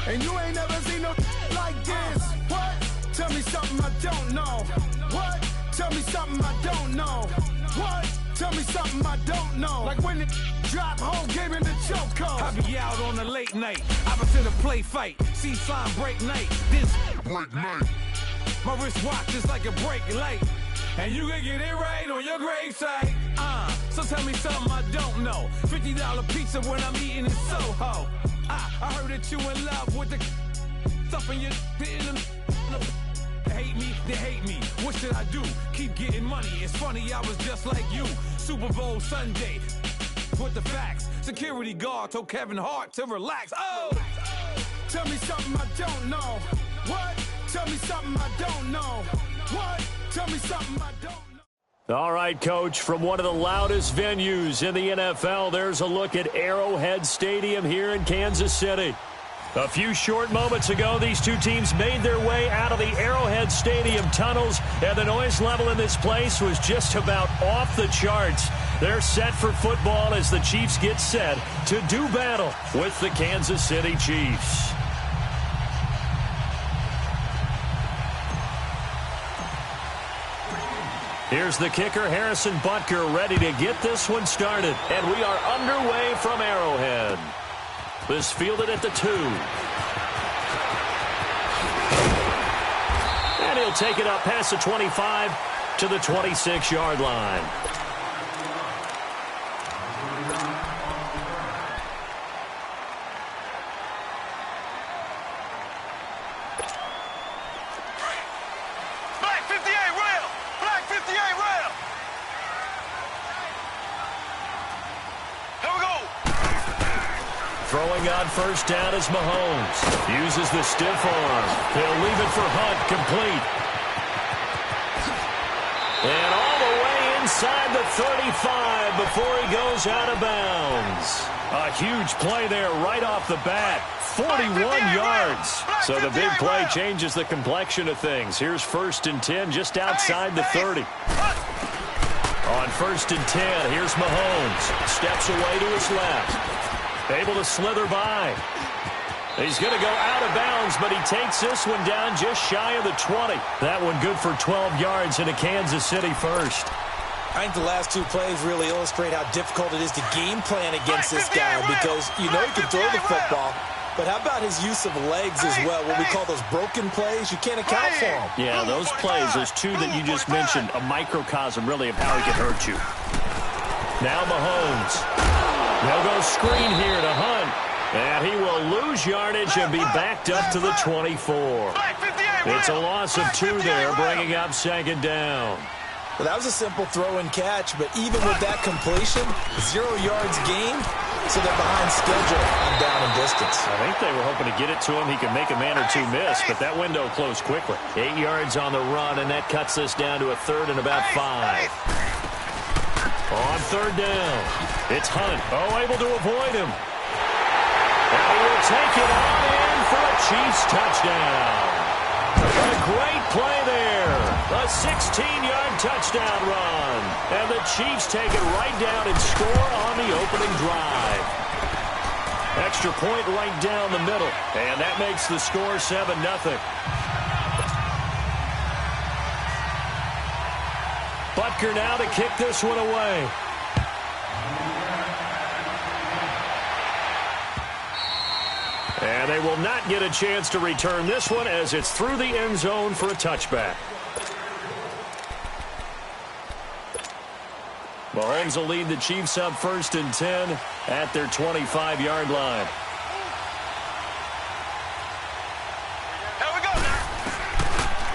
And you ain't never seen no like this. What? Tell me something I don't know. What? Tell me something I don't know. What? Tell me something I don't know. Like when it drop home, gave in the choke code. I be out on a late night. Opposite a play fight. See sign break night. This break night. My wristwatch is like a brake light. And you can get it right on your gravesite. So tell me something I don't know. $50 pizza when I'm eating in Soho. I heard that you in love with the stuff in your hate me, they hate me. What should I do? Keep getting money. It's funny, I was just like you. Super Bowl Sunday with the facts. Security guard told Kevin Hart to relax. Oh! Tell me something I don't know. What? Tell me something I don't know. What? Tell me something I don't know. All right, Coach, from one of the loudest venues in the NFL, there's a look at Arrowhead Stadium here in Kansas City. A few short moments ago, these two teams made their way out of the Arrowhead Stadium tunnels, and the noise level in this place was just about off the charts. They're set for football as the Chiefs get set to do battle with the Kansas City Chiefs. Here's the kicker, Harrison Butker, ready to get this one started. And we are underway from Arrowhead. This fielded at the 2. And he'll take it up past the 25 to the 26-yard line. Throwing on first down is Mahomes. Uses the stiff arm. He'll leave it for Hunt, complete. And all the way inside the 35 before he goes out of bounds. A huge play there right off the bat. 41 yards. So the big play changes the complexion of things. Here's 1st and 10 just outside the 30. On 1st and 10, here's Mahomes. Steps away to his left. Able to slither by. He's going to go out of bounds, but he takes this one down just shy of the 20. That one good for 12 yards in a Kansas City first. I think the last two plays really illustrate how difficult it is to game plan against this guy because you know he can throw the football, but how about his use of legs as well? What we call those broken plays, you can't account for them. Yeah, those plays, those two that you just mentioned, a microcosm really of how he can hurt you. Now Mahomes. They'll go screen here to Hunt. And he will lose yardage and be backed up to the 24. It's a loss of 2 there, bringing up 2nd down. Well, that was a simple throw and catch, but even with that completion, 0 yards gained, so they're behind schedule on down and distance. I think they were hoping to get it to him. He could make a man or 2 miss, but that window closed quickly. 8 yards on the run, and that cuts this down to a 3rd and about 5. On 3rd down, it's Hunt. Oh, able to avoid him. And he will take it on in for a Chiefs touchdown. A great play there. A 16-yard touchdown run. And the Chiefs take it right down and score on the opening drive. Extra point right down the middle. And that makes the score 7-0. Butker now to kick this one away. And they will not get a chance to return this one as it's through the end zone for a touchback. Mahomes will lead the Chiefs up 1st and 10 at their 25-yard line.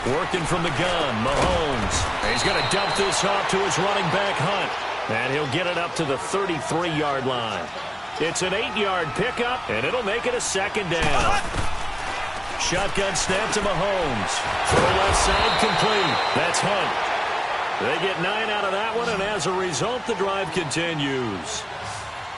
Working from the gun, Mahomes. He's going to dump this off to his running back, Hunt. And he'll get it up to the 33-yard line. It's an 8-yard pickup, and it'll make it a 2nd down. Shotgun snap to Mahomes. Throw left side complete. That's Hunt. They get 9 out of that one, and as a result, the drive continues.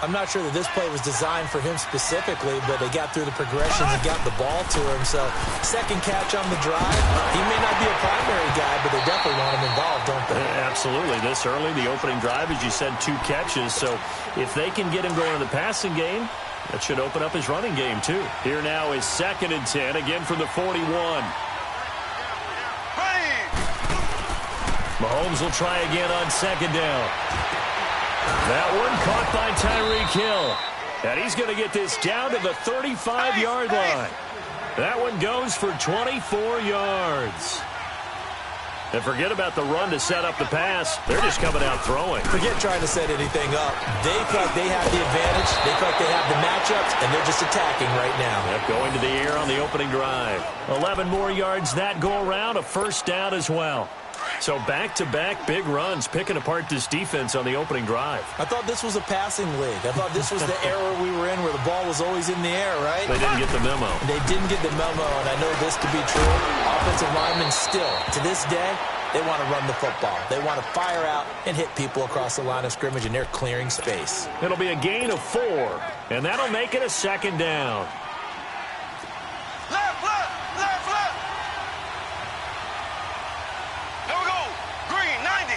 I'm not sure that this play was designed for him specifically, but they got through the progressions and got the ball to him. So, 2nd catch on the drive. He may not be a primary guy, but they definitely want him involved, don't they? Absolutely. This early, the opening drive, as you said, 2 catches. So, if they can get him going in the passing game, That should open up his running game, too. Here now is 2nd and 10, again from the 41. Mahomes will try again on 2nd down. That one caught by Tyreek Hill. And he's going to get this down to the 35-yard line. That one goes for 24 yards. And forget about the run to set up the pass. They're just coming out throwing. Forget trying to set anything up. They feel like they have the advantage. They feel like they have the matchups, and they're just attacking right now. Yep, going to the air on the opening drive. 11 more yards that go around, a 1st down as well. So back-to-back big runs, picking apart this defense on the opening drive. I thought this was a passing league. I thought this was the era we were in where the ball was always in the air, right? They didn't get the memo. They didn't get the memo, and I know this to be true. Offensive linemen still, to this day, they want to run the football. They want to fire out and hit people across the line of scrimmage, and they're clearing space. It'll be a gain of 4, and that'll make it a 2nd down. Left, left, left, left. There we go. Green, 90.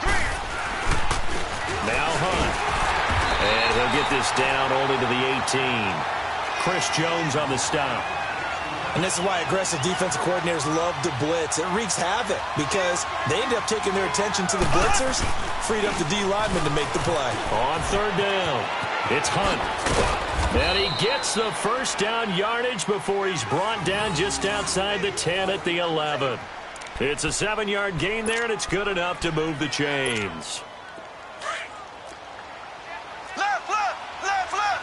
Green. Now Hunt. And he'll get this down only to the 18. Chris Jones on the stop. And this is why aggressive defensive coordinators love to blitz. It wreaks havoc because they end up taking their attention to the blitzers, freed up the D lineman to make the play. On 3rd down, it's Hunt. And he gets the 1st down yardage before he's brought down just outside the 10 at the 11. It's a 7-yard gain there, and it's good enough to move the chains. Left, left, left, left.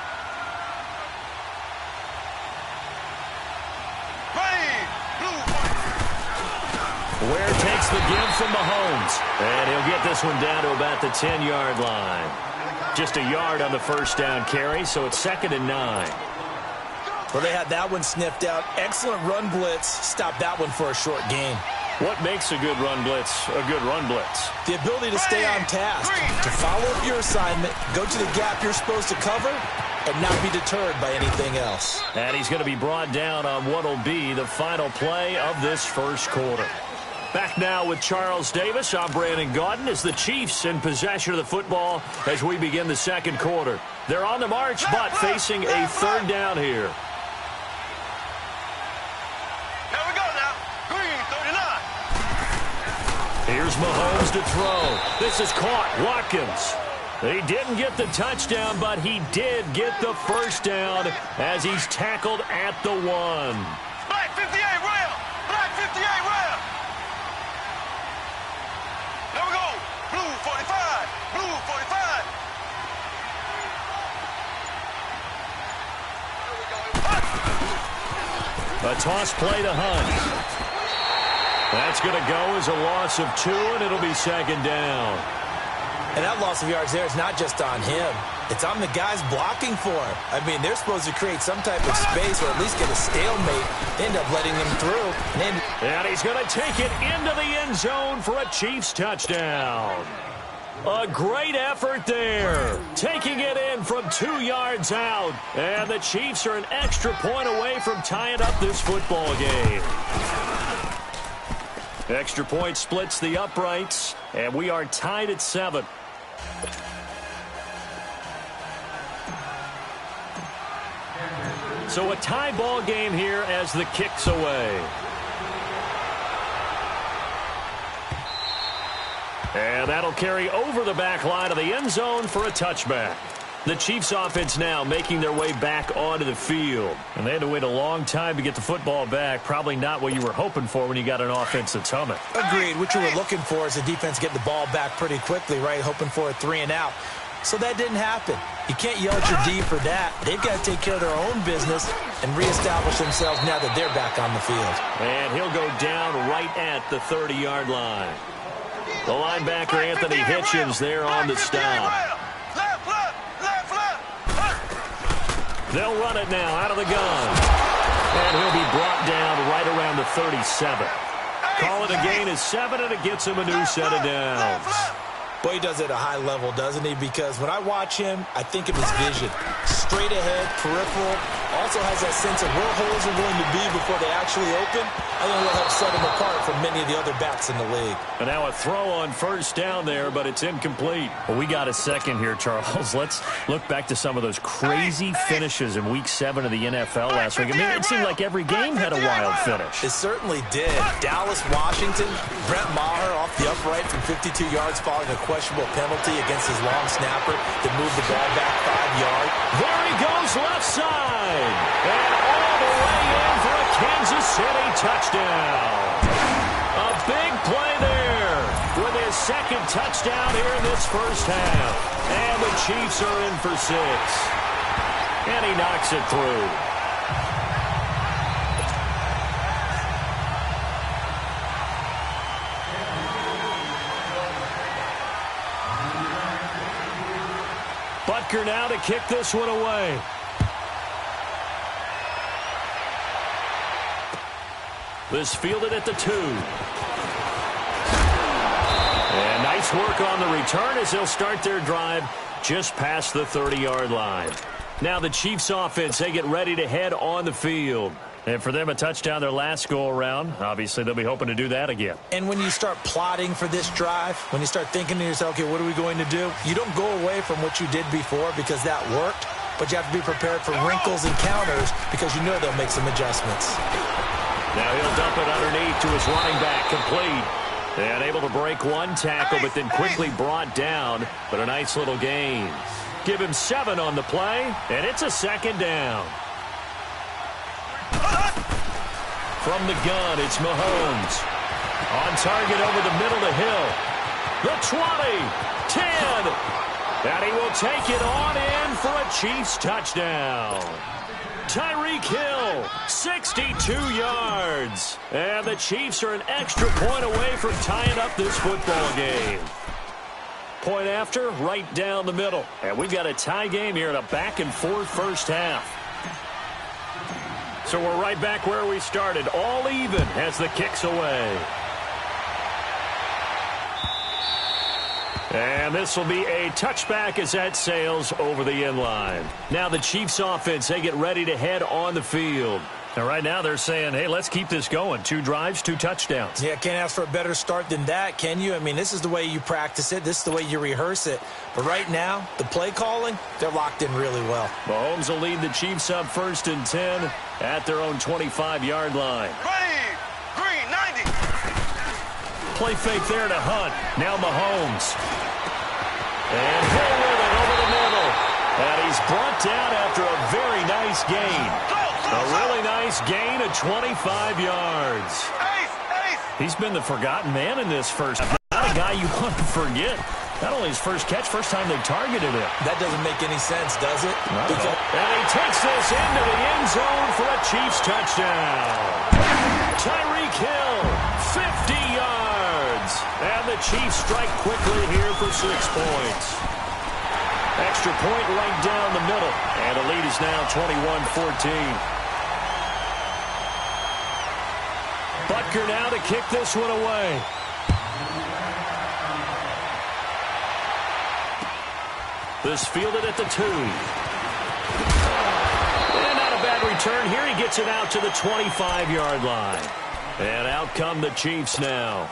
Right. Blue. Ware takes the give from Mahomes. And he'll get this one down to about the 10-yard line. Just a yard on the 1st down carry, so it's 2nd and 9. Well, they had that one sniffed out. Excellent run blitz. Stop that one for a short gain. What makes a good run blitz a good run blitz? The ability to stay on task, to follow up your assignment, go to the gap you're supposed to cover, and not be deterred by anything else. And he's going to be brought down on what will be the final play of this 1st quarter. Back now with Charles Davis. I'm Brandon Gaudin as the Chiefs in possession of the football as we begin the 2nd quarter. They're on the march, but facing a 3rd down here. Here we go now. Green, 39. Here's Mahomes to throw. This is caught. Watkins. He didn't get the touchdown, but he did get the 1st down as he's tackled at the 1. Black 58 rail. Black 58 rail. There we go. Blue 45. Blue 45. A toss play to Hunt. That's going to go as a loss of 2, and it'll be 2nd down. And that loss of yards there is not just on him. It's on the guys blocking for him. I mean, they're supposed to create some type of space or at least get a stalemate. They end up letting them through. And he's going to take it into the end zone for a Chiefs touchdown. A great effort there. Taking it in from 2 yards out. And the Chiefs are an extra point away from tying up this football game. Extra point splits the uprights. And we are tied at 7. So a tie ball game here as the kick's away. And that'll carry over the back line of the end zone for a touchback. The Chiefs offense now making their way back onto the field. And they had to wait a long time to get the football back. Probably not what you were hoping for when you got an offense that's humming. Agreed. What you were looking for is the defense get the ball back pretty quickly, right? Hoping for a 3 and out. So that didn't happen. You can't yell at your D for that. They've got to take care of their own business and reestablish themselves now that they're back on the field. And he'll go down right at the 30-yard line. The linebacker, Anthony Hitchens, there on the stop. They'll run it now out of the gun. And he'll be brought down right around the 37. Call it a gain of 7, and it gets him a new set of downs. Boy, he does it at a high level, doesn't he? Because when I watch him, I think of his vision. Straight ahead, peripheral, all also has that sense of where holes are going to be before they actually open. I think it'll help set him apart from many of the other backs in the league. And now a throw on first down there, but it's incomplete. Well, we got a second here, Charles. Let's look back to some of those crazy finishes in Week 7 of the NFL last week. I mean, it seemed like every game had a wild finish. It certainly did. Dallas, Washington, Brent Maher off the upright from 52 yards following a questionable penalty against his long snapper that moved the ball back 5 yards. There he goes left side. And all the way in for a Kansas City touchdown. A big play there with his second touchdown here in this first half. And the Chiefs are in for 6. And he knocks it through. Butker now to kick this one away. This fielded at the 2. And nice work on the return as they'll start their drive just past the 30-yard line. Now the Chiefs offense, they get ready to head on the field. And for them, a touchdown their last go-around. Obviously, they'll be hoping to do that again. And when you start plotting for this drive, when you start thinking to yourself, okay, what are we going to do? You don't go away from what you did before because that worked, but you have to be prepared for wrinkles and counters because you know they'll make some adjustments. Now he'll dump it underneath to his running back, complete. And able to break one tackle, but then quickly brought down. But a nice little gain. Give him 7 on the play, and it's a second down. From the gun, it's Mahomes. On target over the middle to Hill. The 20, 10, and he will take it on in for a Chiefs touchdown. Tyreek Hill, 62 yards. And the Chiefs are an extra point away from tying up this football game. Point after, right down the middle. And we've got a tie game here in a back-and-forth first half. So we're right back where we started, all even as the kick's away. And this will be a touchback as that sails over the end line. Now the Chiefs offense, they get ready to head on the field. And right now they're saying, hey, let's keep this going. 2 drives, 2 touchdowns. Yeah, can't ask for a better start than that, can you? I mean, this is the way you practice it. This is the way you rehearse it. But right now, the play calling, they're locked in really well. Mahomes will lead the Chiefs up 1st and 10 at their own 25-yard line. Ready, green, 90. Play fake there to Hunt. Now Mahomes. And Hill with it over the middle. And he's brought down after a very nice gain. A really nice gain of 25 yards. He's been the forgotten man in this first. Not a guy you want to forget. Not only his first catch, first time they targeted him. That doesn't make any sense, does it? And he takes this into the end zone for a Chiefs touchdown. Tyreek Hill, 50 yards. And the Chiefs strike quickly here for 6 points. Extra point right down the middle. And the lead is now 21-14. Butker now to kick this one away. This fielded at the 2. And not a bad return here. He gets it out to the 25-yard line. And out come the Chiefs now.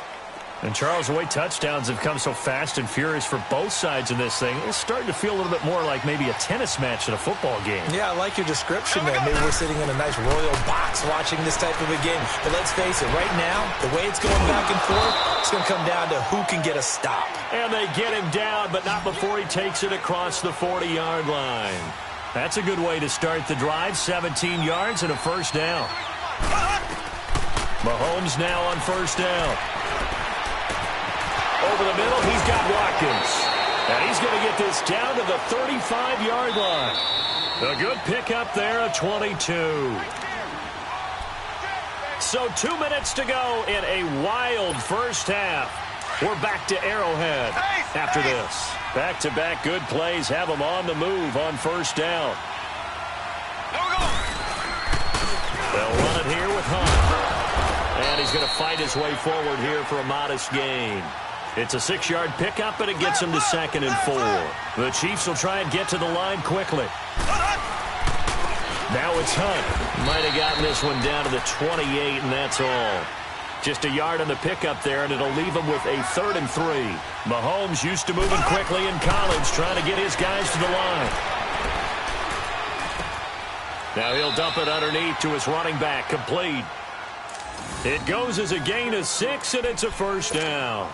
And Charles, the way touchdowns have come so fast and furious for both sides in this thing, it's starting to feel a little bit more like maybe a tennis match in a football game. Yeah, I like your description there. Maybe we're sitting in a nice royal box watching this type of a game. But let's face it, right now, the way it's going back and forth, it's going to come down to who can get a stop. And they get him down, but not before he takes it across the 40-yard line. That's a good way to start the drive. 17 yards and a first down. Mahomes now on first down. Over the middle, he's got Watkins. And he's going to get this down to the 35-yard line. A good pickup there, a 22. So 2 minutes to go in a wild first half. We're back to Arrowhead after this. Back-to-back good plays have them on the move on first down. They'll run it here with Hunt. And he's going to fight his way forward here for a modest gain. It's a 6-yard pickup, and it gets him to 2nd and 4. The Chiefs will try and get to the line quickly. Now it's Hunt. Might have gotten this one down to the 28, and that's all. Just a yard on the pickup there, and it'll leave him with a 3rd and 3. Mahomes used to moving quickly in college, trying to get his guys to the line. Now he'll dump it underneath to his running back, complete. It goes as a gain of 6, and it's a first down.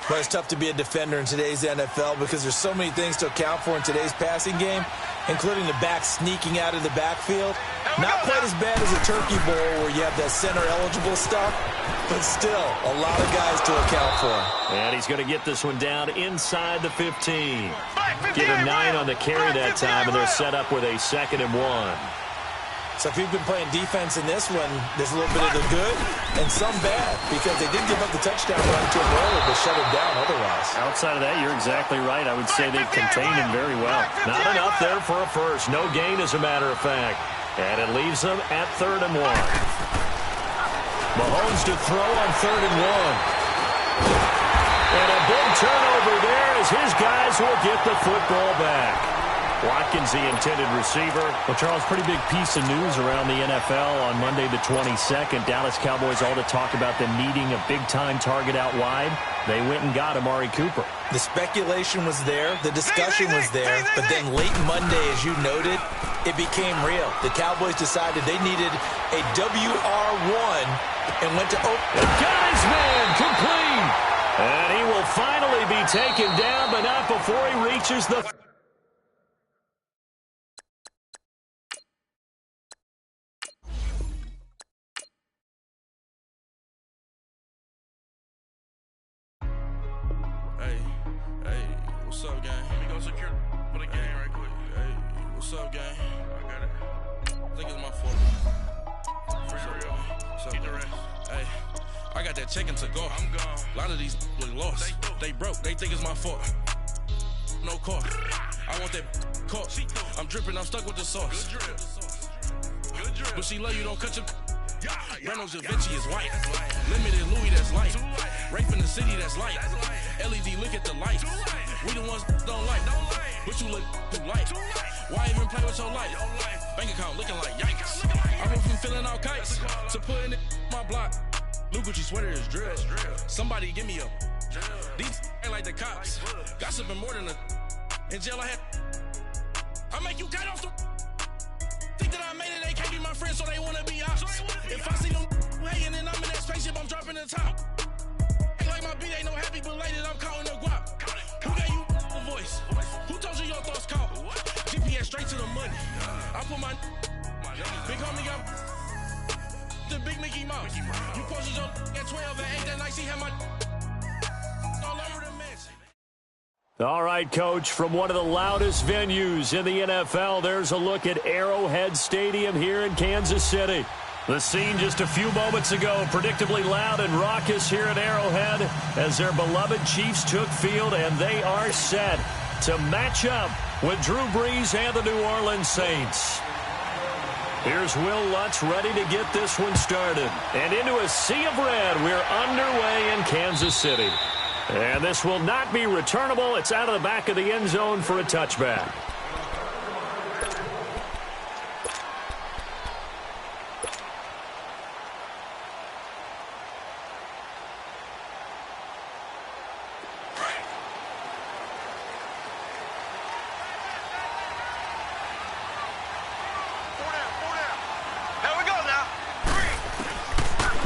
Well, it's tough to be a defender in today's NFL because there's so many things to account for in today's passing game, including the back sneaking out of the backfield. Not quite as bad as a turkey bowl where you have that center-eligible stuff, but still a lot of guys to account for. And he's going to get this one down inside the 15. Give him 9 on the carry that time, and they're set up with a 2nd and 1. So if you've been playing defense in this one, there's a little bit of the good and some bad because they did give up the touchdown run to him earlier but shut him down otherwise. Outside of that, you're exactly right. I would say they've contained him very well. Not enough there for a first. No gain, as a matter of fact. And it leaves them at 3rd and 1. Mahomes to throw on 3rd and 1. And a big turnover there as his guys will get the football back. Watkins, the intended receiver. Well, Charles, pretty big piece of news around the NFL on Monday the 22nd. Dallas Cowboys all to talk about them needing a big-time target out wide. They went and got Amari Cooper. The speculation was there. The discussion was there. But then late Monday, as you noted, it became real. The Cowboys decided they needed a WR1 and went to open. Got his man complete. And he will finally be taken down, but not before he reaches the... What's up, gang? Let me go secure for the game right quick. Hey, what's up, gang? I got it. I think it's my fault. For real. What's up, the rest. Hey, I got that chicken to go. I'm gone. A lot of these look lost. They broke. They think it's my fault. No car. I want that caught. I'm dripping. I'm stuck with the sauce. Good drip. Good drip. But she love you. Don't cut your... Reynolds Da Vinci is white. Limited Louis, that's light. Rape in the city, that's light. LED, look at the light. We the ones don't like. But you look too light. Why even play with your life? Bank account looking like yikes. I went from filling out kites to putting it my block. New Gucci sweater is drill. Somebody give me a. These ain't like the cops. Gossiping more than a. In jail I had. I make you cut off the. Think that I made it, they can't be my friends, so they wanna be ops. If I see them hating and I'm in that spaceship, I'm dropping the top. Ain't like my beat ain't no happy belated, I'm counting the guap. Who gave you a voice? Who told you your thoughts count? GPS straight to the money. I put my big homie got the big Mickey Mouse. You posted your at 12 and 8 that night, she had my all over the mess. All right, Coach, from one of the loudest venues in the NFL, there's a look at Arrowhead Stadium here in Kansas City. The scene just a few moments ago, predictably loud and raucous here at Arrowhead as their beloved Chiefs took field, and they are set to match up with Drew Brees and the New Orleans Saints. Here's Will Lutz ready to get this one started. And into a sea of red, we're underway in Kansas City. And this will not be returnable. It's out of the back of the end zone for a touchback.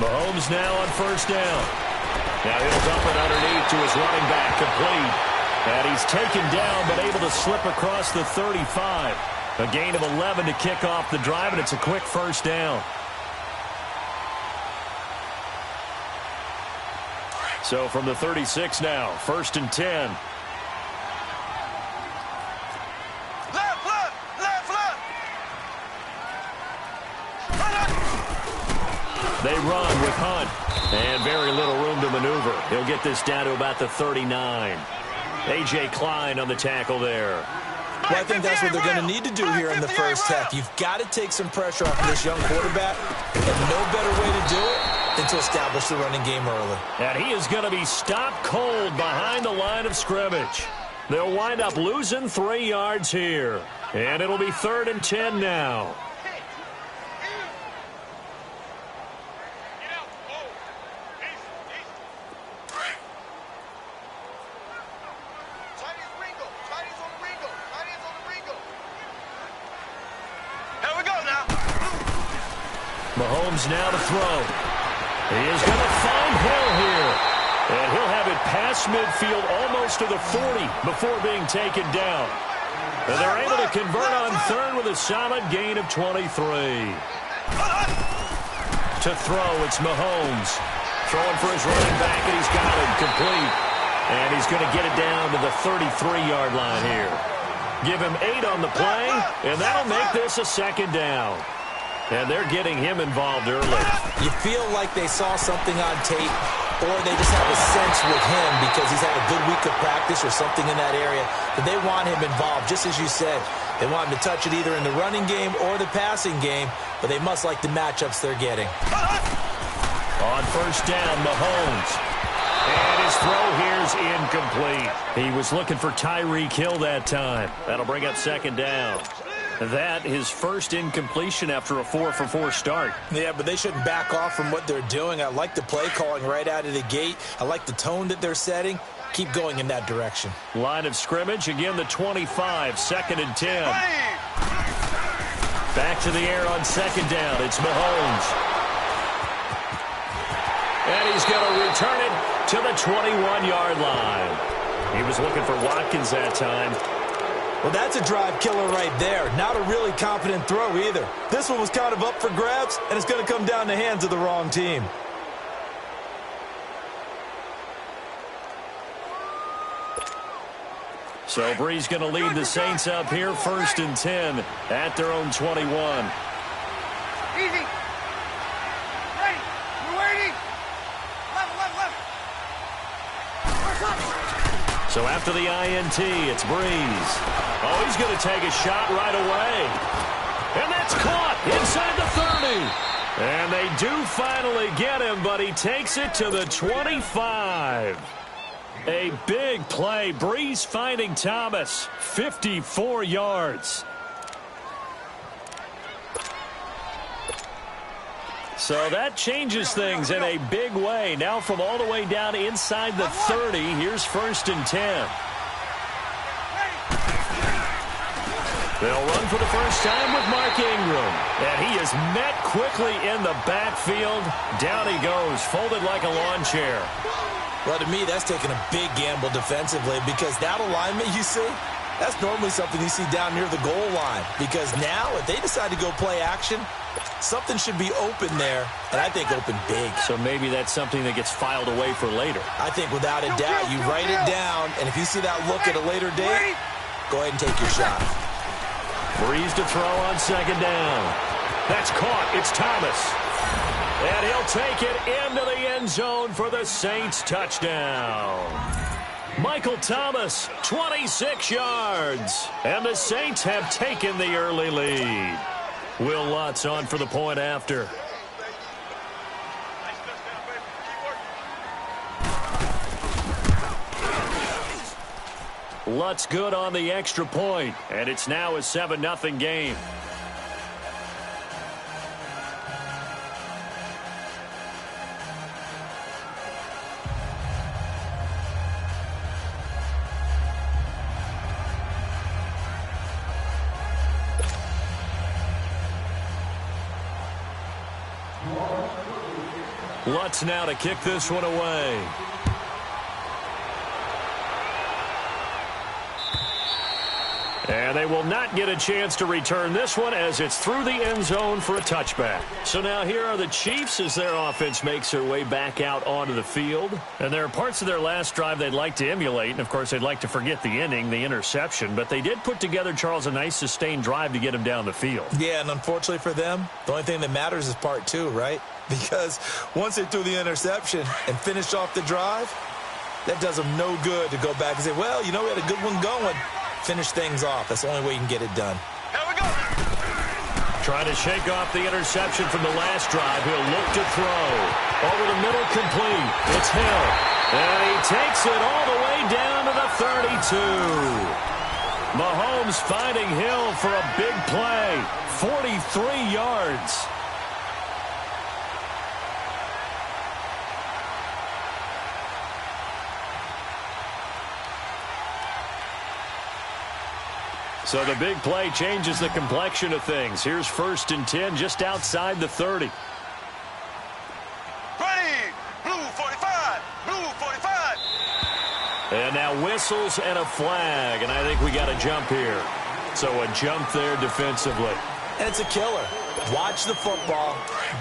Mahomes now on first down. Now he'll dump it underneath to his running back, complete. And he's taken down but able to slip across the 35. A gain of 11 to kick off the drive, and it's a quick first down. So from the 36 now, 1st and 10. They run with Hunt, and very little room to maneuver. He'll get this down to about the 39. A.J. Klein on the tackle there. Well, I think that's what they're going to need to do here in the first half. You've got to take some pressure off of this young quarterback, and no better way to do it than to establish the running game early. And he is going to be stopped cold behind the line of scrimmage. They'll wind up losing 3 yards here. And it'll be 3rd and 10 now. Mahomes now to throw. He is going to find Hill here. And he'll have it past midfield almost to the 40 before being taken down. And they're able to convert on 3rd with a solid gain of 23. To throw, it's Mahomes. Throwing for his running back, and he's got it complete. And he's going to get it down to the 33-yard line here. Give him 8 on the play, and that'll make this a 2nd down. And they're getting him involved early. You feel like they saw something on tape, or they just have a sense with him because he's had a good week of practice or something in that area that they want him involved. Just as you said, they want him to touch it either in the running game or the passing game, but they must like the matchups they're getting. On 1st down, Mahomes. And his throw here's incomplete. He was looking for Tyreek Hill that time. That'll bring up 2nd down. That his first incompletion after a 4-for-4 start. Yeah, but they shouldn't back off from what they're doing. I like the play calling right out of the gate. I like the tone that they're setting. Keep going in that direction. Line of scrimmage, again the 25, 2nd and 10. Back to the air on 2nd down. It's Mahomes. And he's going to return it to the 21-yard line. He was looking for Watkins that time. Well, that's a drive killer right there. Not a really confident throw either. This one was kind of up for grabs, and it's going to come down the hands of the wrong team. So Brees going to lead the Saints up here, 1st and 10 at their own 21. Easy. Ready. We're waiting. Left. So after the INT, it's Brees. Oh, he's going to take a shot right away. And that's caught inside the 30. And they do finally get him, but he takes it to the 25. A big play. Brees finding Thomas. 54 yards. So that changes things in a big way. Now from all the way down inside the 30, here's 1st and 10. They'll run for the first time with Mark Ingram. And he is met quickly in the backfield. Down he goes, folded like a lawn chair. Well, to me, that's taking a big gamble defensively because that alignment you see, that's normally something you see down near the goal line. Because now, if they decide to go play action, something should be open there, and I think open big. So maybe that's something that gets filed away for later. I think without a doubt, you write it down, and if you see that look at a later date, go ahead and take your shot. Brees to throw on 2nd down. That's caught. It's Thomas. And he'll take it into the end zone for the Saints touchdown. Michael Thomas, 26 yards. And the Saints have taken the early lead. Will Lutz on for the point after. Lutz good on the extra point, and it's now a 7-0 game. Lutz now to kick this one away. And they will not get a chance to return this one as it's through the end zone for a touchback. So now here are the Chiefs as their offense makes their way back out onto the field. And there are parts of their last drive they'd like to emulate. And, of course, they'd like to forget the inning, the interception. But they did put together, Charles, a nice sustained drive to get him down the field. Yeah, and unfortunately for them, the only thing that matters is part 2, right? Because once they threw the interception and finished off the drive, that does them no good to go back and say, well, you know, we had a good one going. Finish things off. That's the only way you can get it done. Here we go. Trying to shake off the interception from the last drive. He'll look to throw. Over the middle, complete. It's Hill. And he takes it all the way down to the 32. Mahomes finding Hill for a big play. 43 yards. So the big play changes the complexion of things. Here's 1st and 10 just outside the 30. Blue 45, blue 45. And now whistles and a flag, and I think we got a jump here. So a jump there defensively. And it's a killer. Watch the football.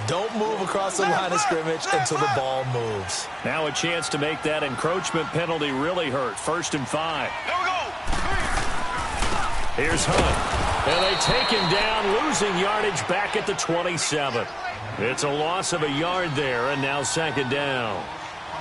Don't move across the line of scrimmage until the ball moves. Now a chance to make that encroachment penalty really hurt. 1st and 5. There we go. Here's Hunt. And they take him down, losing yardage back at the 27. It's a loss of a yard there, and now 2nd down.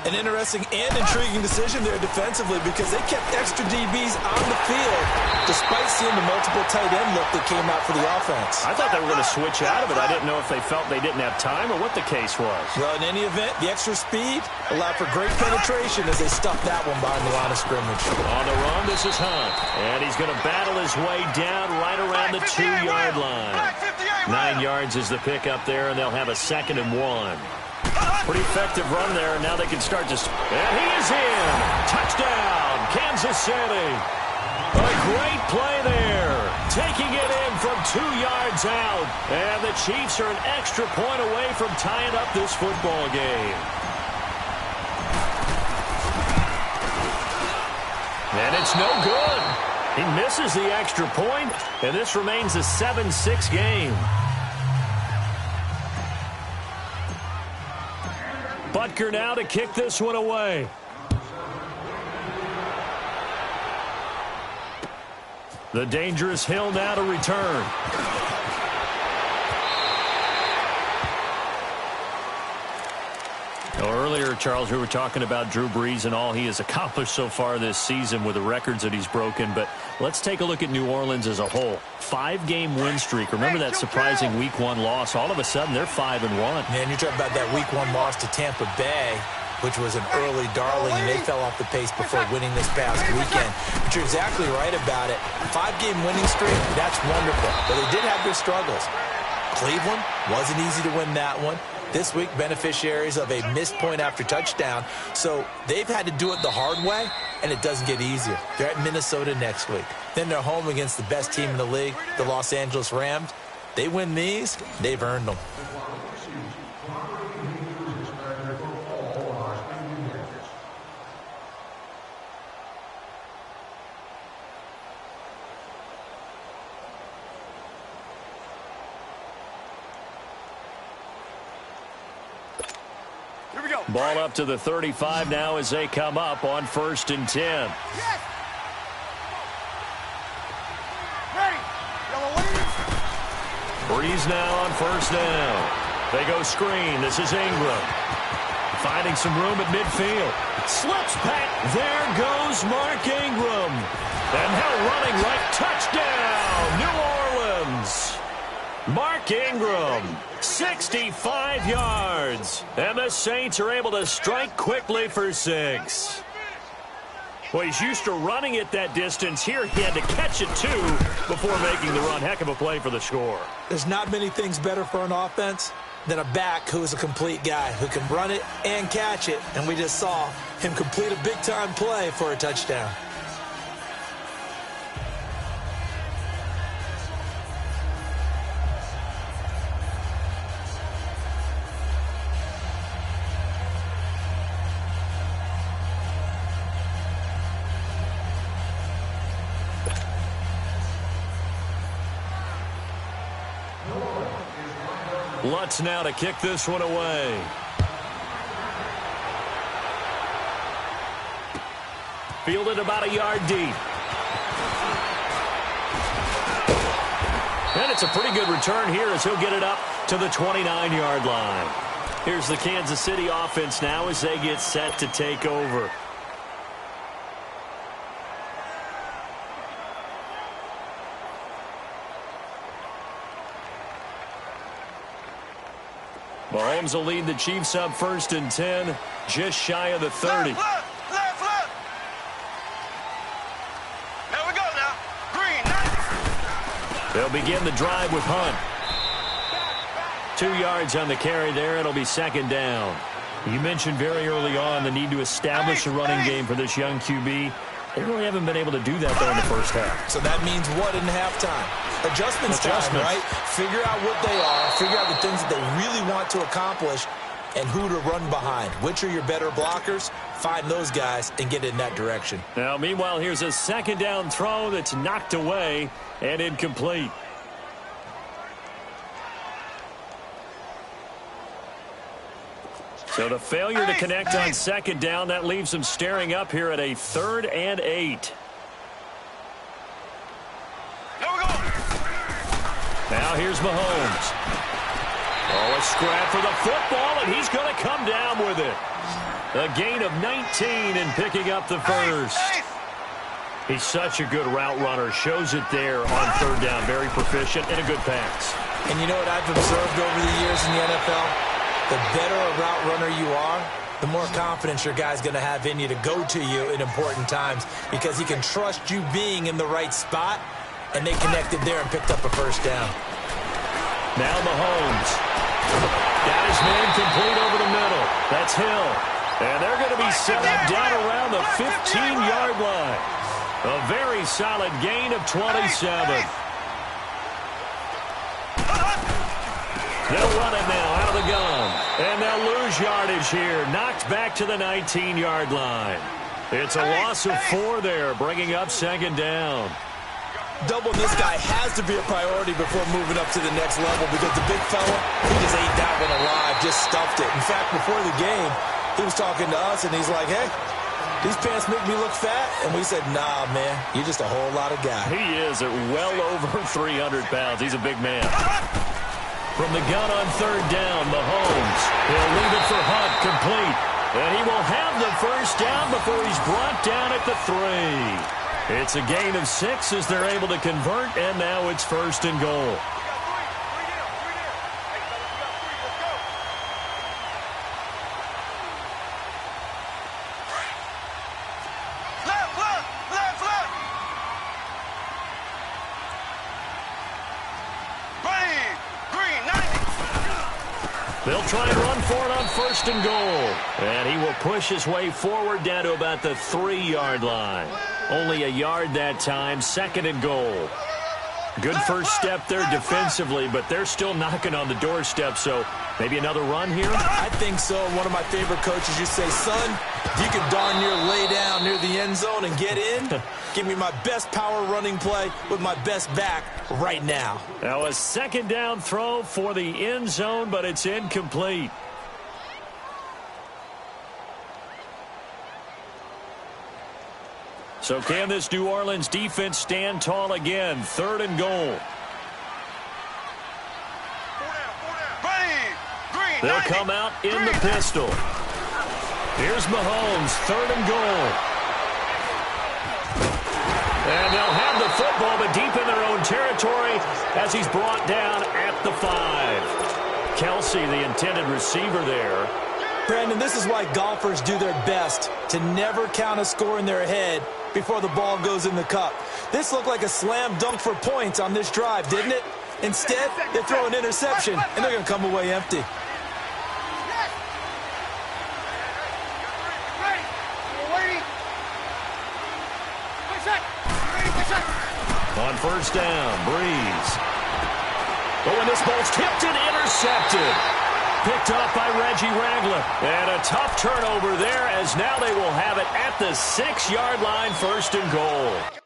An interesting and intriguing decision there defensively because they kept extra DBs on the field despite seeing the multiple tight end look that came out for the offense. I thought they were going to switch out of it. I didn't know if they felt they didn't have time or what the case was. Well, in any event, the extra speed allowed for great penetration as they stuffed that one behind the line of scrimmage. On the run, this is Hunt. And he's going to battle his way down right around the 2-yard line. 9 yards is the pickup there, and they'll have a 2nd and 1. Pretty effective run there, and now they can start to... And he is in! Touchdown, Kansas City! A great play there. Taking it in from 2 yards out. And the Chiefs are an extra point away from tying up this football game. And it's no good. He misses the extra point, and this remains a 7-6 game. Butker now to kick this one away. The dangerous Hill now to return. Earlier, Charles, we were talking about Drew Brees and all he has accomplished so far this season with the records that he's broken. But let's take a look at New Orleans as a whole. 5-game win streak. Remember that surprising Week 1 loss? All of a sudden, they're 5-1. Man, you're talking about that Week 1 loss to Tampa Bay, which was an early darling, and they fell off the pace before winning this past weekend. But you're exactly right about it. 5-game winning streak, that's wonderful. But they did have their struggles. Cleveland, wasn't easy to win that one. This week, beneficiaries of a missed point after touchdown. So they've had to do it the hard way, and it doesn't get easier. They're at Minnesota next week. Then they're home against the best team in the league, the Los Angeles Rams. They win these, they've earned them. Ball up to the 35 now as they come up on 1st and 10. Yes. Ready. Yellow leaves. Breeze now on 1st down. They go screen. This is Ingram. Finding some room at midfield. Slips back. There goes Mark Ingram. And now running right. Touchdown, New Orleans. Mark Ingram, 65 yards. And the Saints are able to strike quickly for 6. Well, he's used to running it that distance. Here he had to catch it, too, before making the run. Heck of a play for the score. There's not many things better for an offense than a back who is a complete guy who can run it and catch it. And we just saw him complete a big-time play for a touchdown. Lutz now to kick this one away. Fielded about a yard deep. And it's a pretty good return here as he'll get it up to the 29-yard line. Here's the Kansas City offense now as they get set to take over. Mahomes will lead the Chiefs up 1st and 10, just shy of the 30. Left. There we go now. Green. They'll begin the drive with Hunt. 2 yards on the carry there. It'll be 2nd down. You mentioned very early on the need to establish a running game for this young QB. They really haven't been able to do that, though, in the first half. So that means what in halftime? Adjustments time, right? Figure out what they are, figure out the things that they really want to accomplish, and who to run behind. Which are your better blockers? Find those guys and get in that direction. Now, meanwhile, here's a 2nd down throw that's knocked away and incomplete. So the failure to connect on 2nd down, that leaves them staring up here at a 3rd and 8. Now here's Mahomes. Oh, a scrap for the football, and he's going to come down with it. A gain of 19 and picking up the first. He's such a good route runner. Shows it there on 3rd down. Very proficient and a good pass. And you know what I've observed over the years in the NFL? The better a route runner you are, the more confidence your guy's going to have in you to go to you in important times because he can trust you being in the right spot, and they connected there and picked up a 1st down. Now Mahomes. Got his man complete over the middle. That's Hill. And they're going to be set up down around the 15-yard line. A very solid gain of 27. They'll run it now out of the gun. And they'll lose yardage here. Knocked back to the 19-yard line. It's a loss of 4 there, bringing up 2nd down. Doubling this guy has to be a priority before moving up to the next level because the big fella, he just ate that one alive, just stuffed it. In fact, before the game, he was talking to us, and he's like, hey, these pants make me look fat. And we said, nah, man, you're just a whole lot of guy. He is at well over 300 pounds. He's a big man. From the gun on 3rd down, Mahomes. He'll leave it for Hunt, complete. And he will have the 1st down before he's brought down at the 3. It's a gain of 6 as they're able to convert, and now it's 1st and goal. They'll try and run for it on 1st and goal. And he will push his way forward down to about the 3-yard line. Only a yard that time, 2nd and goal. Good first step there defensively, but they're still knocking on the doorstep, so maybe another run here? I think so. One of my favorite coaches, you say, son, you can darn near lay down near the end zone and get in. Give me my best power running play with my best back right now. Now a 2nd down throw for the end zone, but it's incomplete. So can this New Orleans defense stand tall again? 3rd and goal. They'll come out in the pistol. Here's Mahomes, 3rd and goal. And they'll have the football, but deep in their own territory as he's brought down at the 5. Kelsey, the intended receiver there. Brandon, this is why golfers do their best to never count a score in their head before the ball goes in the cup. This looked like a slam dunk for points on this drive, didn't it? Instead, they throw an interception, and they're going to come away empty. On 1st down, Breeze. Oh, and this ball's tipped and intercepted. Picked off by Reggie Ragland. And a tough turnover there as now they will have it at the 6-yard line, 1st and goal.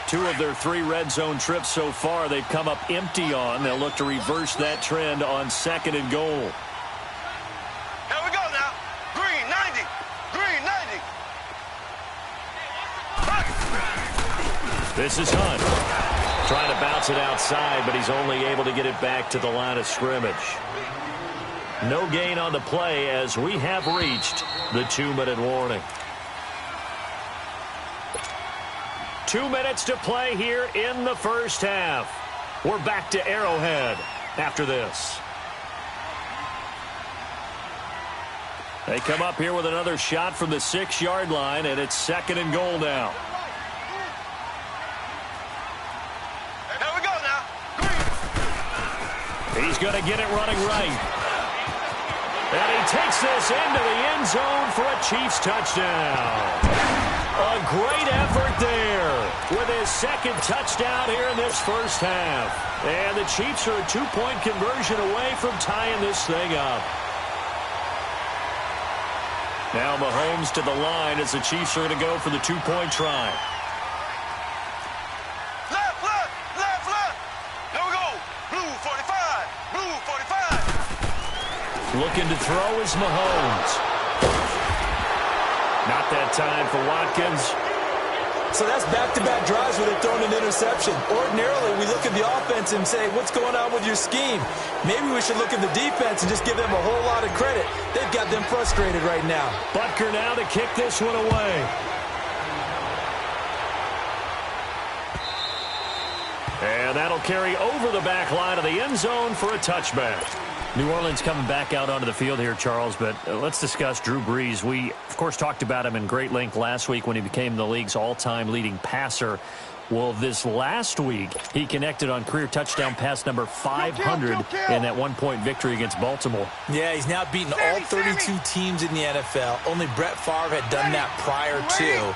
2 of their 3 red zone trips so far, they've come up empty on. They'll look to reverse that trend on 2nd and goal. Here we go now. Green 90. Green 90. This is Hunt. Trying to bounce it outside, but he's only able to get it back to the line of scrimmage. No gain on the play as we have reached the 2-minute warning. 2 minutes to play here in the first half. We're back to Arrowhead after this. They come up here with another shot from the 6-yard line, and it's 2nd and goal now. Here we go now. He's going to get it running right. And he takes this into the end zone for a Chiefs touchdown. A great effort there with his 2nd touchdown here in this first half. And the Chiefs are a 2-point conversion away from tying this thing up. Now Mahomes to the line as the Chiefs are going to go for the 2-point try. Left, left, left, left. Here we go. Blue 45. Blue 45. Looking to throw is Mahomes. Not that time for Watkins. So that's back-to-back drives where they're throwing an interception. Ordinarily, we look at the offense and say, what's going on with your scheme? Maybe we should look at the defense and just give them a whole lot of credit. They've got them frustrated right now. Butker now to kick this one away. And that'll carry over the back line of the end zone for a touchback. New Orleans coming back out onto the field here, Charles, but let's discuss Drew Brees. We, of course, talked about him in great length last week when he became the league's all-time leading passer. Well, this last week, he connected on career touchdown pass number 500 in that one-point victory against Baltimore. Yeah, he's now beaten all 32 teams in the NFL. Only Brett Favre had done that prior to.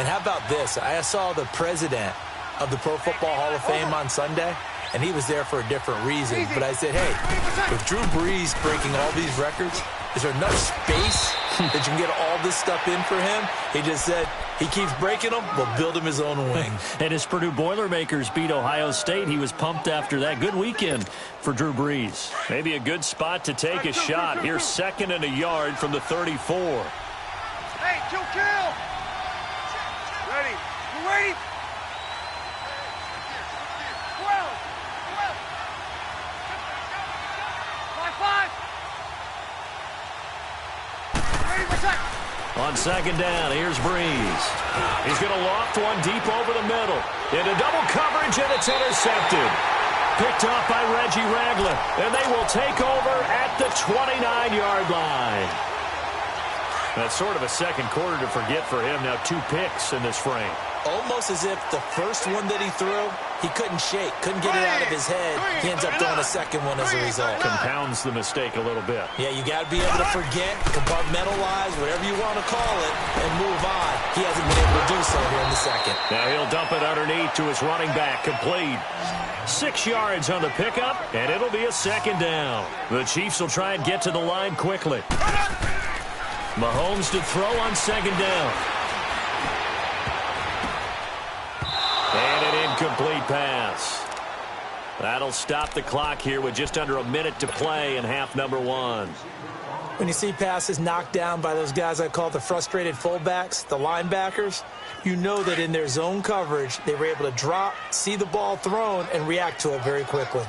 And how about this? I saw the president of the Pro Football Hall of Fame on Sunday, and he was there for a different reason. But I said, hey, with Drew Brees breaking all these records, is there enough space that you can get all this stuff in for him? He just said he keeps breaking them, we'll build him his own wing. And as Purdue Boilermakers beat Ohio State, he was pumped after that. Good weekend for Drew Brees. Maybe a good spot to take a shot. Here's 2nd and a yard from the 34. Hey, kill. Ready. You ready? 5. On 2nd down, here's Brees. He's going to loft one deep over the middle. Into double coverage, and it's intercepted. Picked off by Reggie Ragland, and they will take over at the 29-yard line. That's sort of a second quarter to forget for him. Now 2 picks in this frame. Almost as if the first one that he threw, he couldn't shake, couldn't get it out of his head. He ends up throwing a second one as a result. Compounds the mistake a little bit. Yeah, you got to be able to forget, compartmentalize, whatever you want to call it, and move on. He hasn't been able to do so here in the second. Now he'll dump it underneath to his running back, complete. 6 yards on the pickup, and it'll be a 2nd down. The Chiefs will try and get to the line quickly. Mahomes to throw on 2nd down. And an incomplete pass. That'll stop the clock here with just under a minute to play in half number 1. When you see passes knocked down by those guys I call the frustrated fullbacks, the linebackers, you know that in their zone coverage, they were able to drop, see the ball thrown, and react to it very quickly.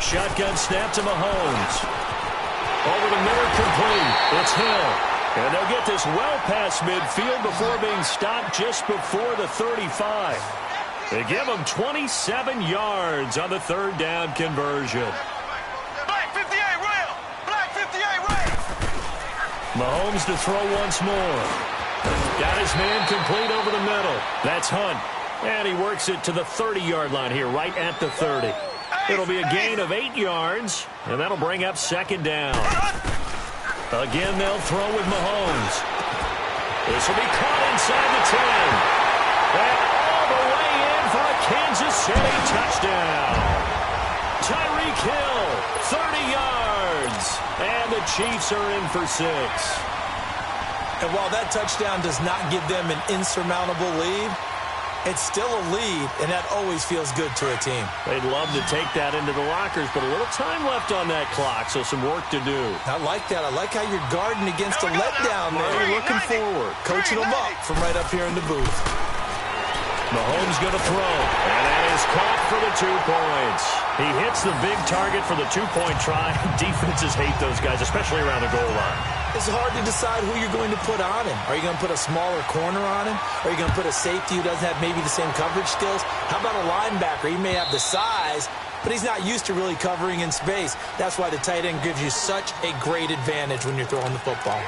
Shotgun snap to Mahomes. Over the middle, complete. It's Hill. And they'll get this well past midfield before being stopped just before the 35. They give them 27 yards on the 3rd down conversion. Black 58 rail. Black 58 rail. Mahomes to throw once more. Got his man complete over the middle. That's Hunt. And he works it to the 30-yard line here, right at the 30. It'll be a gain of 8 yards, and that'll bring up 2nd down. Again, they'll throw with Mahomes. This will be caught inside the 10. And all the way in for a Kansas City touchdown. Tyreek Hill, 30 yards. And the Chiefs are in for 6. And while that touchdown does not give them an insurmountable lead, it's still a lead, and that always feels good to a team. They'd love to take that into the lockers, but a little time left on that clock, so some work to do. I like that. I like how you're guarding against a letdown there. You're looking forward, coaching them up from right up here in the booth. Mahomes going to throw, and that is caught for the 2 points. He hits the big target for the 2-point try. Defenses hate those guys, especially around the goal line. It's hard to decide who you're going to put on him. Are you going to put a smaller corner on him? Are you going to put a safety who doesn't have maybe the same coverage skills? How about a linebacker? He may have the size, but he's not used to really covering in space. That's why the tight end gives you such a great advantage when you're throwing the football.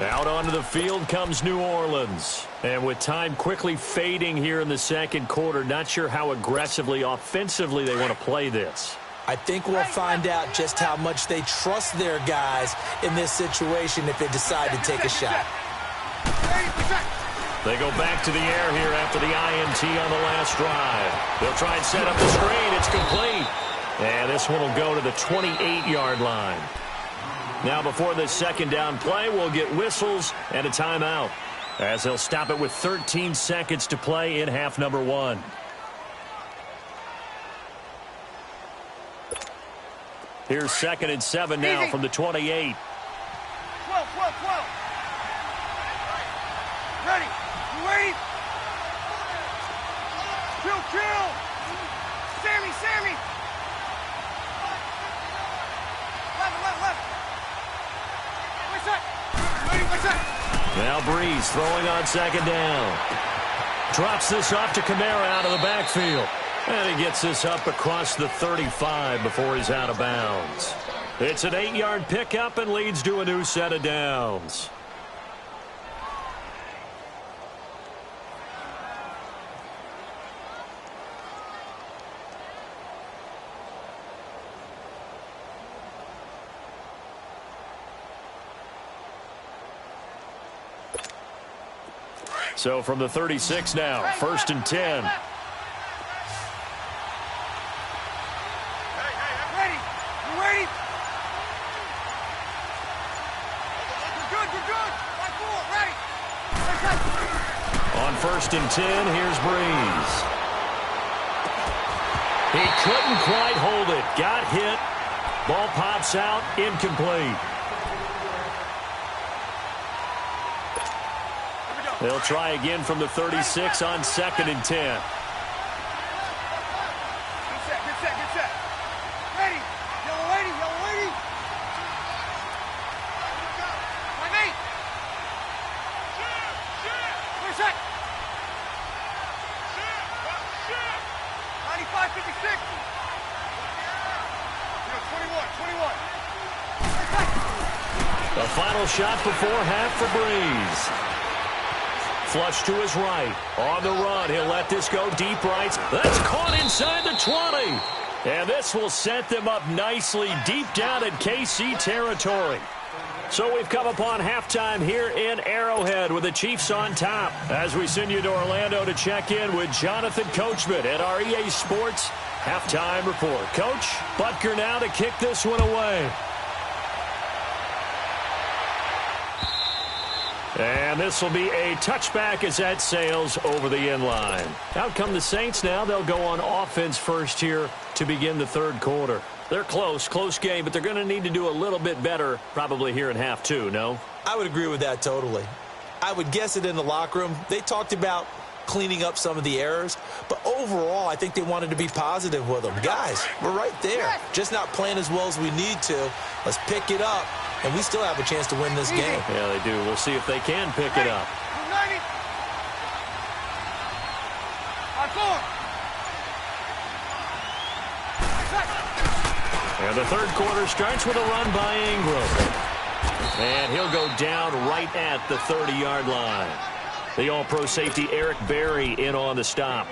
Out onto the field comes New Orleans. And with time quickly fading here in the second quarter, not sure how aggressively, offensively they want to play this. I think we'll find out just how much they trust their guys in this situation if they decide to take a shot. They go back to the air here after the INT on the last drive. They'll try and set up the screen. It's complete. And this one will go to the 28-yard line. Now before this second down play, we'll get whistles and a timeout, as they'll stop it with 13 seconds to play in half number 1. Here's 2nd and 7 now from the 28. 12. Ready. You ready? Kill. Sammy. Left. Wait a sec. Now Breeze throwing on 2nd down. Drops this off to Kamara out of the backfield. And he gets this up across the 35 before he's out of bounds. It's an 8-yard pickup and leads to a new set of downs. So from the 36 now, 1st and 10. On 1st and 10, here's Breeze. He couldn't quite hold it. Got hit. Ball pops out. Incomplete. They'll try again from the 36 on 2nd and 10. Good set. Ready. Yellow lady. My mate. Where's that? 95, 56. 21. The final shot before half for Breeze. Flush to his right. On the run, he'll let this go deep right. That's caught inside the 20. And this will set them up nicely deep down in KC territory. So we've come upon halftime here in Arrowhead with the Chiefs on top. As we send you to Orlando to check in with Jonathan Coachman at our EA Sports Halftime Report. Coach, Butker now to kick this one away. And this will be a touchback as that sails over the end line. Out come the Saints now. They'll go on offense first here to begin the third quarter. They're close game, but they're going to need to do a little bit better probably here in half 2, no? I would agree with that totally. I would guess it in the locker room. They talked about cleaning up some of the errors, but overall I think they wanted to be positive with them. Guys, we're right there. Just not playing as well as we need to. Let's pick it up, and we still have a chance to win this game. Yeah, they do. We'll see if they can pick it up. And the third quarter starts with a run by Ingram. And he'll go down right at the 30-yard line. The all-pro safety Eric Berry in on the stop.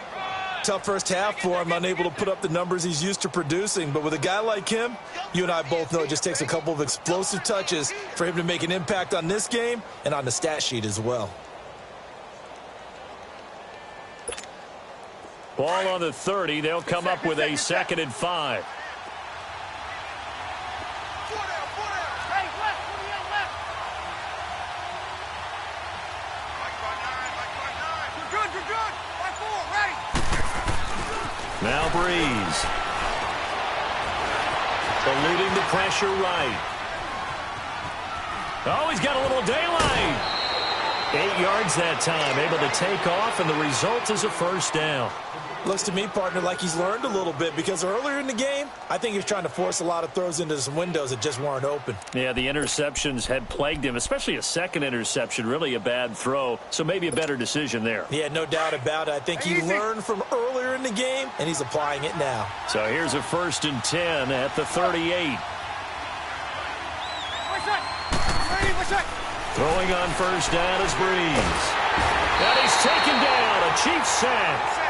Tough first half for him, unable to put up the numbers he's used to producing. But with a guy like him, you and I both know it just takes a couple of explosive touches for him to make an impact on this game and on the stat sheet as well. Ball on the 30. They'll come up with a 2nd and 5. Now Breeze. Eluding the pressure right. Oh, he's got a little daylight. 8 yards that time, able to take off, and the result is a first down. Looks to me, partner, like he's learned a little bit, because earlier in the game, I think he was trying to force a lot of throws into some windows that just weren't open. Yeah, the interceptions had plagued him, especially a second interception, really a bad throw, so maybe a better decision there. Yeah, no doubt about it. I think he learned from earlier in the game, and he's applying it now. So here's a 1st and 10 at the 38. Throwing on first down is Breeze. And he's taken down, a Chiefs sack.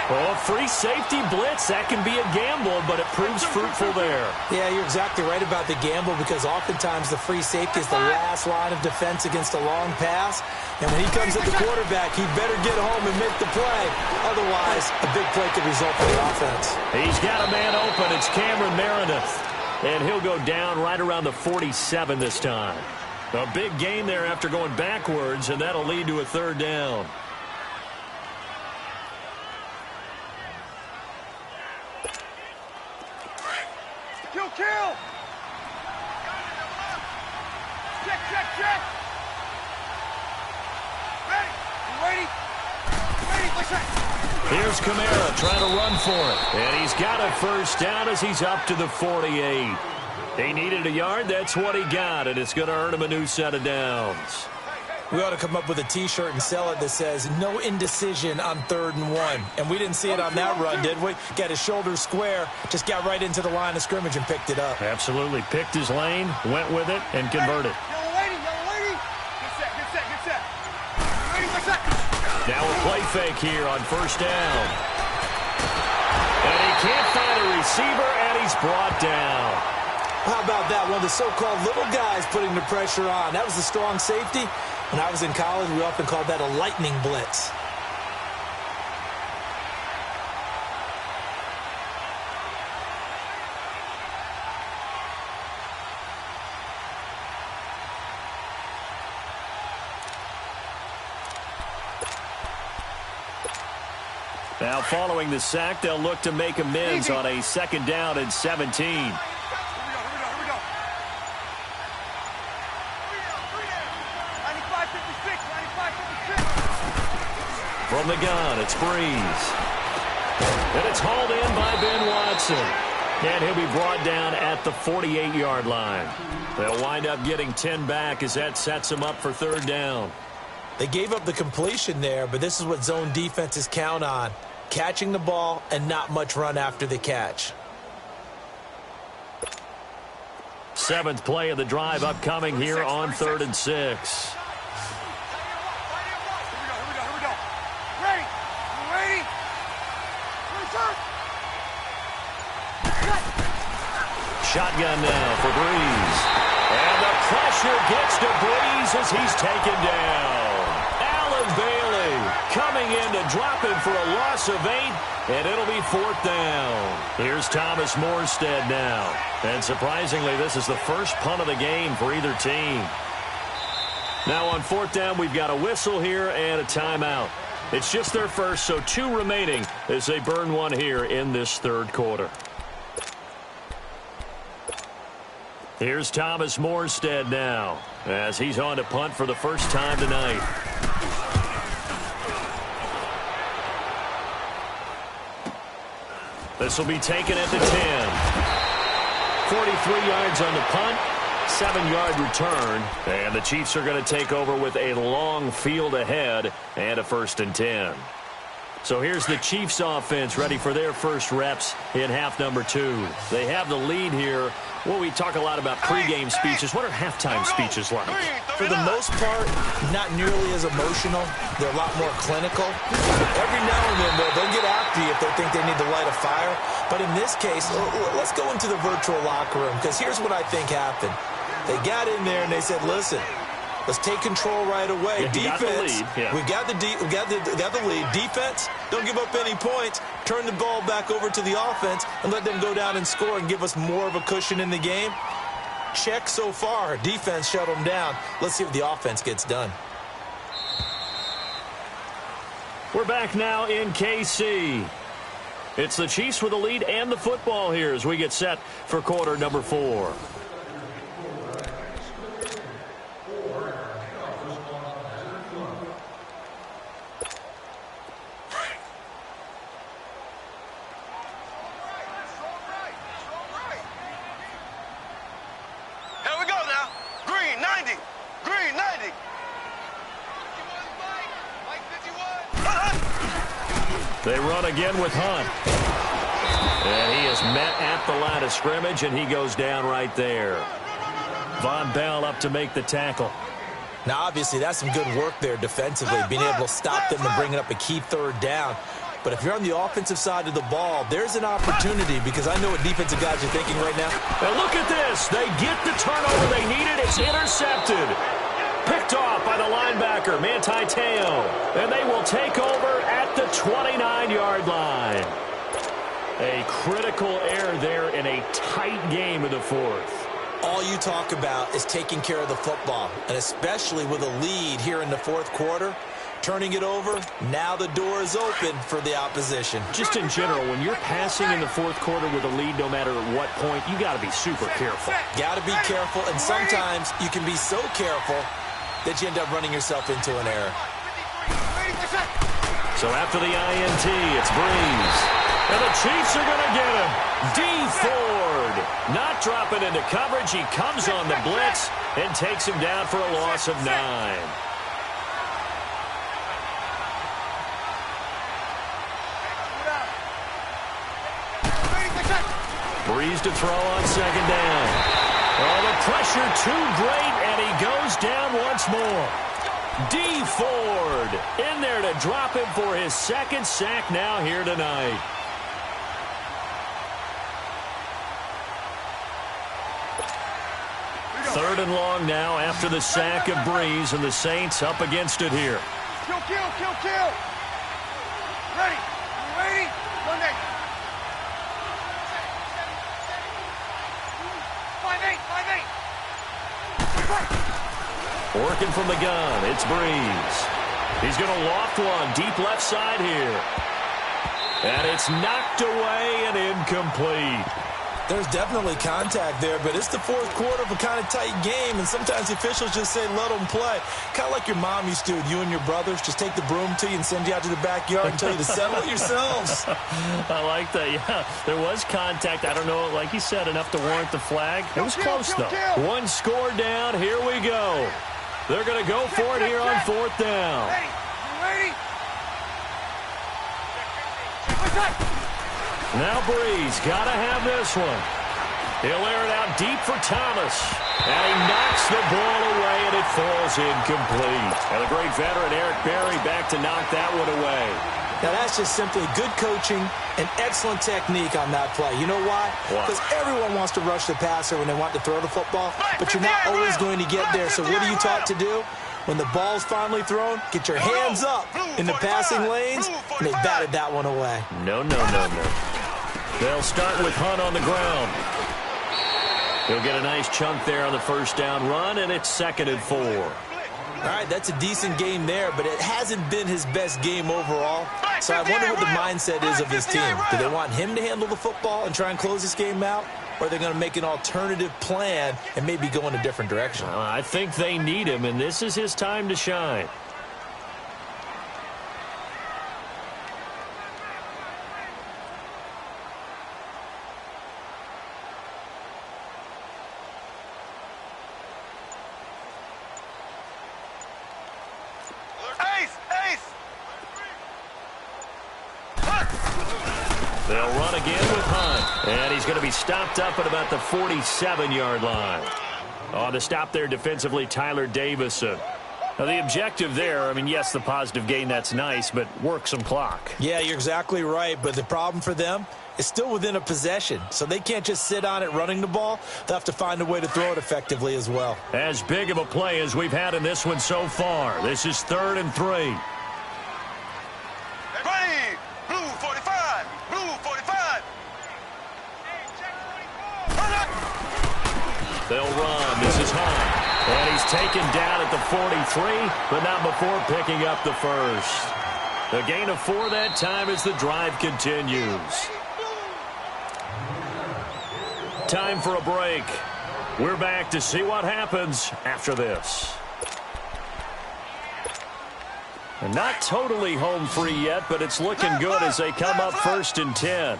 Oh, free safety blitz, that can be a gamble, but it proves fruitful there. Yeah, you're exactly right about the gamble, because oftentimes the free safety is the last line of defense against a long pass. And when he comes at the quarterback, he better get home and make the play. Otherwise, a big play could result for the offense. He's got a man open. It's Cameron Meredith. And he'll go down right around the 47 this time. A big gain there after going backwards, and that'll lead to a 3rd down. Kill! Check! Ready, Here's Kamara trying to run for it. And he's got a first down as he's up to the 48. He needed a yard, that's what he got, and it's going to earn him a new set of downs. We ought to come up with a T-shirt and sell it that says, no indecision on 3rd and 1. And we didn't see it on that run, did we? Got his shoulders square, just got right into the line of scrimmage and picked it up. Absolutely. Picked his lane, went with it, and converted. Yellow lady. Get set. Ready. Now a play fake here on first down. And he can't find a receiver, and he's brought down. How about that? One of the so-called little guys putting the pressure on. That was a strong safety. When I was in college, we often called that a lightning blitz. Now following the sack, they'll look to make amends on a 2nd down and 17. From the gun, it's Breeze. And it's hauled in by Ben Watson. And he'll be brought down at the 48-yard line. They'll wind up getting 10 back as that sets them up for 3rd down. They gave up the completion there, but this is what zone defenses count on. Catching the ball and not much run after the catch. 7th play of the drive upcoming here on 3rd and 6. Shotgun now for Breeze. And the pressure gets to Breeze as he's taken down. Allen Bailey coming in to drop him for a loss of 8, and it'll be 4th down. Here's Thomas Morstead now. And surprisingly, this is the first punt of the game for either team. Now on 4th down, we've got a whistle here and a timeout. It's just their first, so 2 remaining as they burn one here in this 3rd quarter. Here's Thomas Morstead now as he's on to punt for the first time tonight. This will be taken at the 10. 43 yards on the punt, 7-yard return, and the Chiefs are going to take over with a long field ahead and a 1st and 10. So here's the Chiefs offense ready for their first reps in half number 2. They have the lead here. Well, we talk a lot about pregame speeches. What are halftime speeches like? For the most part, not nearly as emotional. They're a lot more clinical. Every now and then, they'll get after you if they think they need to light a fire. But in this case, let's go into the virtual locker room, because here's what I think happened. They got in there and they said, listen, let's take control right away. Yeah, defense, we got the lead. Defense, don't give up any points. Turn the ball back over to the offense and let them go down and score and give us more of a cushion in the game. Check so far. Defense shut them down. Let's see if the offense gets done. We're back now in KC. It's the Chiefs with the lead and the football here as we get set for quarter number 4. They run again with Hunt. And he is met at the line of scrimmage, and he goes down right there. Von Bell up to make the tackle. Now, obviously, that's some good work there defensively, being able to stop them and bringing up a key third down. But if you're on the offensive side of the ball, there's an opportunity, because I know what defensive guys are thinking right now. Now look at this. They get the turnover they needed. It's intercepted. Picked off by the linebacker, Manti Te'o. And they will take over at the 29-yard line. A critical error there in a tight game in the fourth. All you talk about is taking care of the football, and especially with a lead here in the fourth quarter. Turning it over, now the door is open for the opposition. Just in general, when you're passing in the fourth quarter with a lead, no matter at what point, you got to be super careful. Got to be careful, and sometimes you can be so careful that you end up running yourself into an error. So after the INT, it's Breeze. And the Chiefs are going to get him. Dee Ford not dropping into coverage. He comes on the blitz and takes him down for a loss of 9. Breeze to throw on second down. Oh, the pressure too great, and he goes down once more. Dee Ford in there to drop him for his second sack now here tonight. Third and long now after the sack of Breeze, and the Saints up against it here. Kill, kill, kill, kill. Ready. You ready? One day. 5-8. Working from the gun, it's Breeze. He's going to loft one deep left side here. And it's knocked away and incomplete. There's definitely contact there, but it's the fourth quarter of a kind of tight game, and sometimes officials just say, let them play. Kind of like your mom used to with you and your brothers. Just take the broom to you and send you out to the backyard and tell you to settle it yourselves. I like that, yeah. There was contact. I don't know, like you said, enough to warrant the flag. It was close, though. One score down. Here we go. They're going to go for it here on fourth down. Ready? Now Breeze got to have this one. He'll air it out deep for Thomas. And he knocks the ball away, and it falls incomplete. And the great veteran Eric Berry back to knock that one away. Now, that's just simply good coaching and excellent technique on that play. You know why? Because everyone wants to rush the passer when they want to throw the football, but you're not always going to get there. So what are you taught to do? When the ball's finally thrown, get your hands up in the passing lanes, and they batted that one away. No. They'll start with Hunt on the ground. He'll get a nice chunk there on the first down run, and it's 2nd and 4. All right, that's a decent game there, but it hasn't been his best game overall. So I wonder what the mindset is of his team. Do they want him to handle the football and try and close this game out? Or are they going to make an alternative plan and maybe go in a different direction? I think they need him, and this is his time to shine. They'll run again with Hunt. And he's going to be stopped up at about the 47-yard line. On the stop there defensively, Tyler Davison. Now, the objective there, I mean, yes, the positive gain, that's nice, but work some clock. Yeah, you're exactly right. But the problem for them is still within a possession. So they can't just sit on it running the ball. They'll have to find a way to throw it effectively as well. As big of a play as we've had in this one so far. This is 3rd and 3. They'll run. This is Hunt. And he's taken down at the 43, but not before picking up the first. A gain of 4 that time as the drive continues. Time for a break. We're back to see what happens after this. And not totally home free yet, but it's looking good as they come up 1st and 10.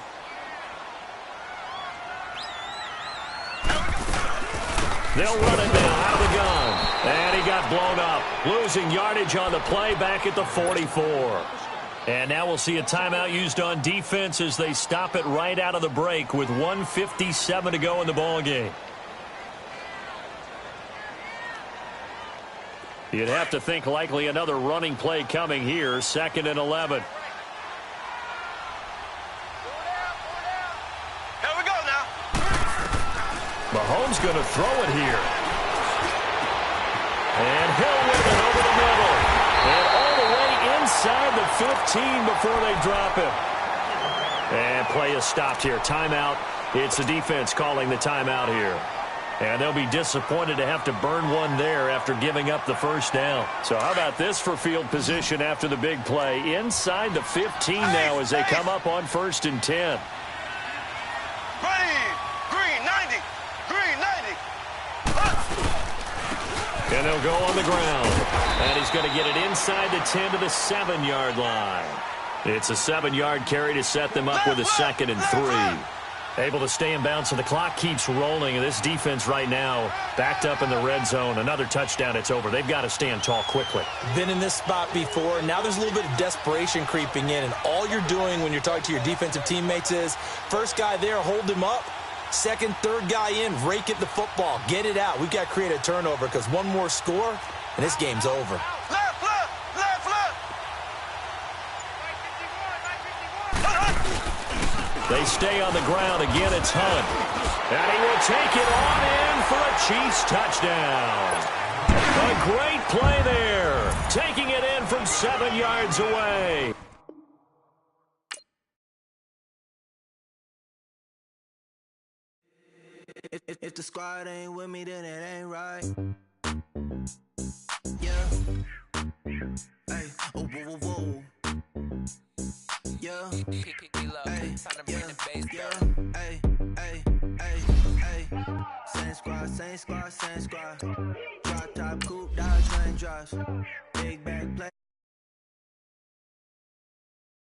They'll run it now out of the gun. And he got blown up. Losing yardage on the play back at the 44. And now we'll see a timeout used on defense as they stop it right out of the break with 1:57 to go in the ballgame. You'd have to think likely another running play coming here, 2nd and 11. Here we go now. Mahomes going to throw it here. And Hill with it over the middle. And all the way inside the 15 before they drop it. And play is stopped here. Timeout. It's the defense calling the timeout here. And they'll be disappointed to have to burn one there after giving up the 1st down. So how about this for field position after the big play? Inside the 15 now as they come up on 1st and 10. Green 90. Green 90. And they'll go on the ground. And he's going to get it inside the 10 to the 7-yard line. It's a 7-yard carry to set them up with a 2nd and 3. Able to stay in bounds, so the clock keeps rolling. And this defense right now backed up in the red zone. Another touchdown, it's over. They've got to stand tall quickly. Been in this spot before. Now there's a little bit of desperation creeping in. And all you're doing when you're talking to your defensive teammates is, first guy there, hold him up. Second, third guy in, rake at the football. Get it out. We've got to create a turnover because one more score, and this game's over. Left. They stay on the ground. Again, it's Hunt. And he will take it on in for a Chiefs touchdown. A great play there. Taking it in from 7 yards away. If the squad ain't with me, then it ain't right. Yeah. Hey. Oh, whoa, whoa, whoa. Yeah. Hey. Yeah. Yeah. Hey. Hey. Hey. Hey. Same squad, same squad, same squad. Drop top, coupe, Dodge, Range drives. Big back play.